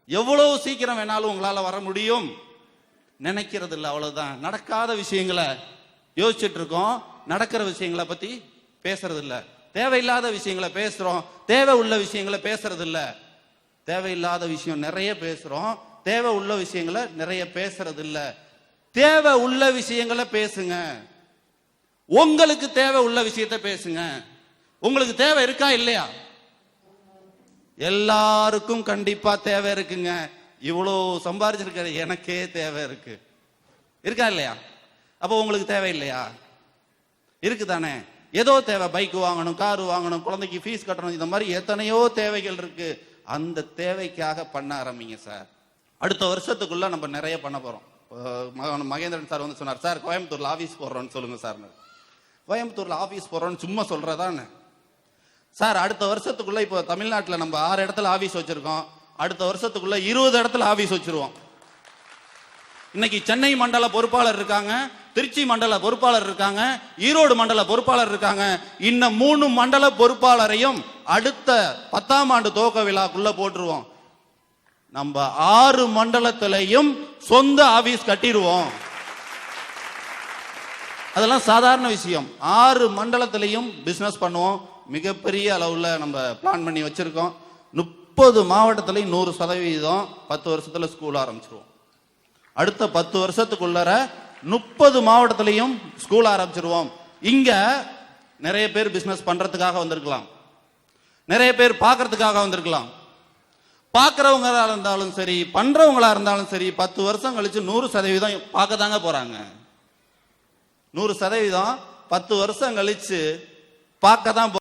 எவ்வளவு சீக்கிரம் வேணாலும் உங்களால வர முடியும் நினைக்கிறது இல்லை, அவ்வளவுதான். நடக்காத விஷயங்களை யோசிச்சுட்டு இருக்கோம், நடக்கிற விஷயங்களை பத்தி பேசுறது இல்ல. தேவையில்லாத விஷயங்களை பேசுறோம், தேவை உள்ள விஷயங்களை பேசுறது இல்ல. தேவையில்லாத விஷயம் நிறைய பேசுறோம், தேவை உள்ள விஷயங்களை நிறைய பேசுறது இல்ல. தேவை உள்ள விஷயங்களை பேசுங்க. உங்களுக்கு தேவை உள்ள விஷயத்த பேசுங்க. உங்களுக்கு தேவை இருக்கா இல்லையா? எல்லாருக்கும் கண்டிப்பா தேவை இருக்குங்க. இவ்வளோ சம்பாதிச்சிருக்கிற எனக்கே தேவை இருக்கு, இருக்கா இல்லையா? அப்போ உங்களுக்கு தேவை இல்லையா? இருக்குதானே. ஏதோ தேவை, பைக் வாங்கணும், காரு வாங்கணும், குழந்தைக்கு ஃபீஸ் கட்டணும், இந்த மாதிரி எத்தனையோ தேவைகள் இருக்கு. அந்த தேவைக்காக பண்ண ஆரம்பிங்க சார். அடுத்த வருஷத்துக்குள்ள நம்ம நிறைய பண்ண போறோம். மகேந்திரன் சார் வந்து சொன்னார், சார் கோயம்புத்தூர்ல ஆபீஸ் போடுறோம்னு சொல்லுங்க சார். கோயம்புத்தூர்ல ஆபீஸ் போடுறோம்னு சும்மா சொல்றதானே சார்? அடுத்த வருஷத்துக்குள்ள இப்போ தமிழ்நாட்டில் நம்ம 6 இடத்துல ஆபீஸ் வச்சிருக்கோம், அடுத்த வருஷத்துக்குள்ள 20 இடத்துல ஆபீஸ் வச்சிருவோம். இன்னைக்கு சென்னை மண்டல பொறுப்பாளர் இருக்காங்க, திருச்சி மண்டல பொறுப்பாளர் இருக்காங்க, ஈரோடு மண்டல பொறுப்பாளர் இருக்காங்க. இன்னும் 3 மண்டல பொறுப்பாளரையும் அடுத்த 10ஆம் ஆண்டு துவக்க விழாக்குள்ள போட்டுருவோம். நம்ம 6 மண்டலத்திலையும் சொந்த ஆபீஸ் கட்டிடுவோம். அதெல்லாம் சாதாரண விஷயம். 6 மண்டலத்திலையும் பிசினஸ் பண்ணுவோம். மிகப்பெரிய அளவுல நம்ம பிளான் பண்ணி வச்சிருக்கோம். 30 மாவட்டத்திலையும் 100% 10 வருஷத்துல ஸ்கூல் ஆரம்பிச்சிருவோம். அடுத்த 10 வருஷத்துக்குள்ள 30 மாவட்டத்திலையும் ஸ்கூல் ஆரம்பிச்சிருவோம். இங்க நிறைய பேர் பிசினஸ் பண்றதுக்காக வந்திருக்கலாம், நிறைய பேர் பார்க்கறதுக்காக வந்திருக்கலாம். பார்க்கறவங்களா இருந்தாலும் சரி, பண்றவங்களா இருந்தாலும் சரி, 10 வருஷம் கழிச்சு 100% பார்க்க தாங்க போறாங்க. 100% 10 வருஷம் கழிச்சு பார்க்க தான்